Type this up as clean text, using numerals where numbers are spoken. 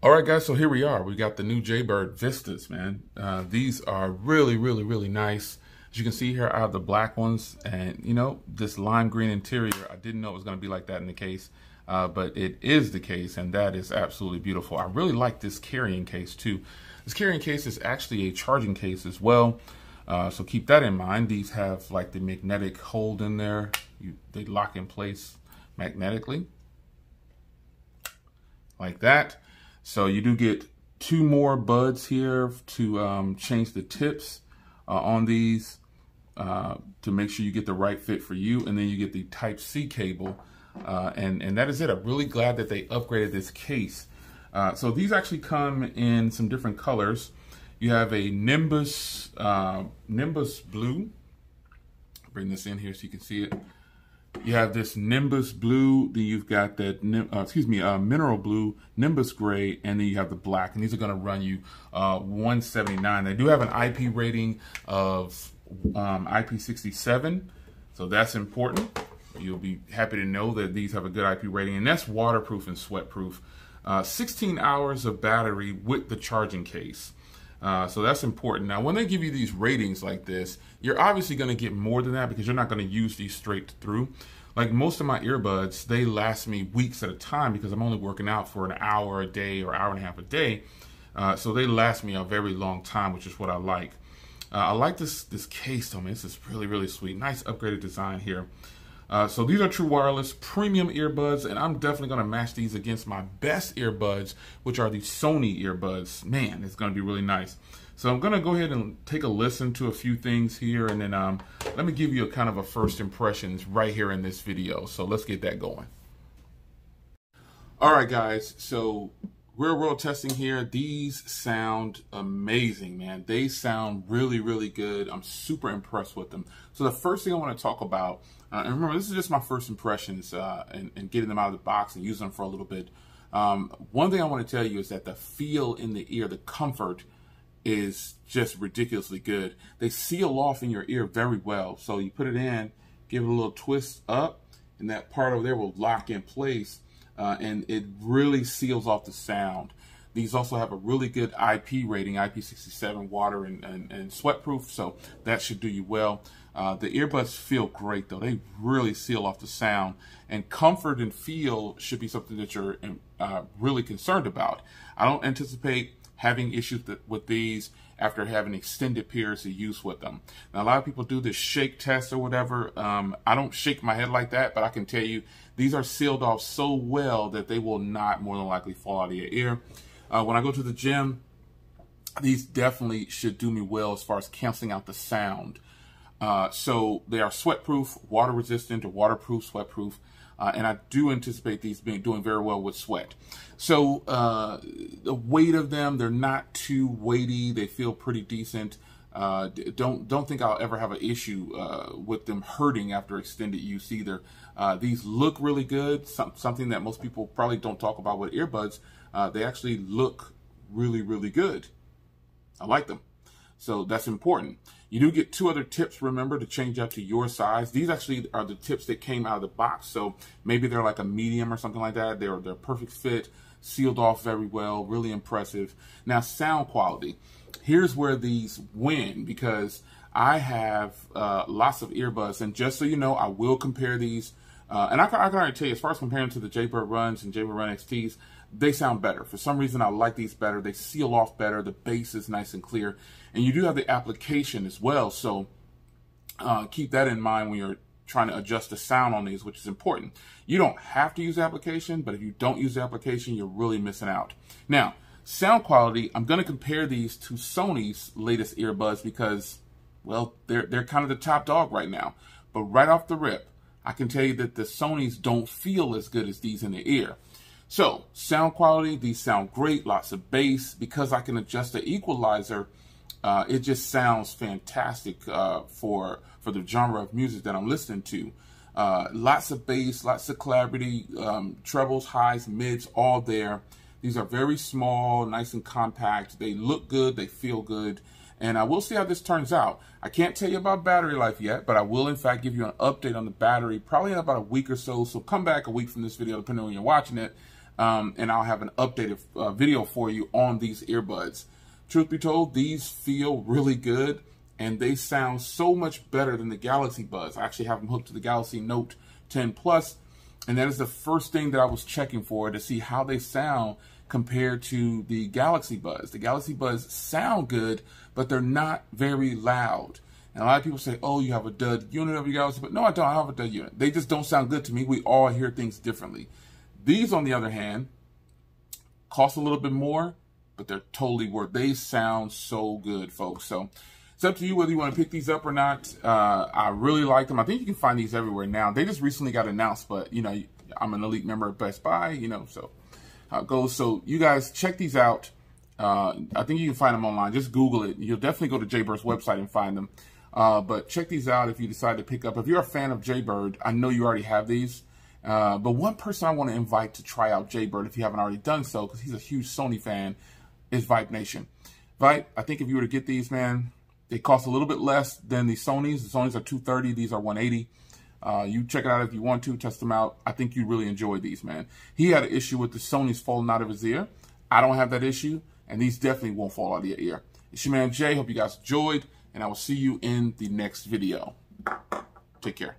All right, guys, so here we are. We got the new Jaybird Vistas, man. These are really, really, really nice. As you can see here, I have the black ones, and you know, this lime green interior, I didn't know it was going to be like that in the case, but it is the case, and that is absolutely beautiful. I really like this carrying case too. This carrying case is actually a charging case as well, so keep that in mind. These have like the magnetic hold in there. They lock in place magnetically, like that. So you do get two more buds here to change the tips on these to make sure you get the right fit for you. And then you get the Type-C cable. And that is it. I'm really glad that they upgraded this case. So these actually come in some different colors. You have a Nimbus blue. Bring this in here so you can see it. You have this Nimbus blue, then you've got that, mineral blue, Nimbus gray, and then you have the black. And these are going to run you $179. They do have an IP rating of IP67, so that's important. You'll be happy to know that these have a good IP rating, and that's waterproof and sweatproof. 16 hours of battery with the charging case. So that's important. Now, when they give you these ratings like this, you're obviously going to get more than that because you're not going to use these straight through. Like most of my earbuds, they last me weeks at a time because I'm only working out for an hour a day or hour and a half a day. So they last me a very long time, which is what I like. I like this case though, man. This is really, really sweet. Nice upgraded design here. So these are true wireless premium earbuds, and I'm definitely going to match these against my best earbuds, which are the Sony earbuds. Man, it's going to be really nice. So I'm going to go ahead and take a listen to a few things here, and then let me give you a kind of a first impressions right here in this video. So let's get that going. All right, guys. So real world testing here. These sound amazing, man. They sound really, really good. I'm super impressed with them. So the first thing I want to talk about, and remember, this is just my first impressions and getting them out of the box and using them for a little bit. One thing I want to tell you is that the feel in the ear, the comfort, is just ridiculously good. They seal off in your ear very well. So you put it in, give it a little twist up, and that part over there will lock in place. And it really seals off the sound. These also have a really good IP rating, IP67, water and sweatproof, so that should do you well. The earbuds feel great though. They really seal off the sound, and comfort and feel should be something that you're really concerned about. I don't anticipate having issues with these after having extended periods of use with them. Now, a lot of people do this shake test or whatever. I don't shake my head like that, but I can tell you these are sealed off so well that they will not more than likely fall out of your ear. When I go to the gym, these definitely should do me well as far as canceling out the sound. So they are sweatproof, water resistant, or waterproof, sweatproof. And I do anticipate these doing very well with sweat. So the weight of them, they're not too weighty. They feel pretty decent. Don't think I'll ever have an issue with them hurting after extended use either. These look really good. Something that most people probably don't talk about with earbuds. They actually look really, really good. I like them. So that's important. You do get two other tips, remember, to change out to your size. These actually are the tips that came out of the box. So maybe they're like a medium or something like that. They're perfect fit, sealed off very well, really impressive. Now, sound quality. Here's where these win, because I have lots of earbuds. And just so you know, I will compare these. And I can already tell you, as far as comparing to the Jaybird Runs and Jaybird Run XTs, they sound better. For some reason, I like these better. They seal off better. The bass is nice and clear. And you do have the application as well. So keep that in mind when you're trying to adjust the sound on these, which is important. You don't have to use the application, but if you don't use the application, you're really missing out. Now, sound quality, I'm going to compare these to Sony's latest earbuds because, well, they're kind of the top dog right now. But right off the rip, I can tell you that the Sonys don't feel as good as these in the ear. So, sound quality, these sound great, lots of bass. Because I can adjust the equalizer, it just sounds fantastic for the genre of music that I'm listening to. Lots of bass, lots of clarity, trebles, highs, mids, all there. These are very small, nice and compact. They look good, they feel good. And I will see how this turns out. I can't tell you about battery life yet, but I will in fact give you an update on the battery probably in about a week or so. So come back a week from this video, depending on when you're watching it, and I'll have an updated video for you on these earbuds. Truth be told, these feel really good, and they sound so much better than the Galaxy Buds. I actually have them hooked to the Galaxy Note 10 Plus, and that is the first thing that I was checking for to see how they sound compared to the Galaxy Buds. The Galaxy Buds sound good, but they're not very loud. And a lot of people say, oh, you have a dud unit of your Galaxy, but no, I don't have a dud unit. They just don't sound good to me. We all hear things differently. These, on the other hand, cost a little bit more, but they're totally worth it. They sound so good, folks. So it's up to you whether you want to pick these up or not. I really like them. I think you can find these everywhere now. They just recently got announced, but, you know, I'm an elite member of Best Buy, you know, so how it goes. So you guys check these out. I think you can find them online. Just Google it. You'll definitely go to Jaybird's website and find them. But check these out if you decide to pick up. If you're a fan of Jaybird, I know you already have these. But one person I want to invite to try out Jaybird, if you haven't already done so, because he's a huge Sony fan, is Vibe Nation. Vibe, I think if you were to get these, man, they cost a little bit less than the Sonys. The Sonys are $230. These are $180. You check it out if you want to. Test them out. I think you really enjoy these, man. He had an issue with the Sonys falling out of his ear. I don't have that issue, and these definitely won't fall out of your ear. It's your man Jay. Hope you guys enjoyed, and I will see you in the next video. Take care.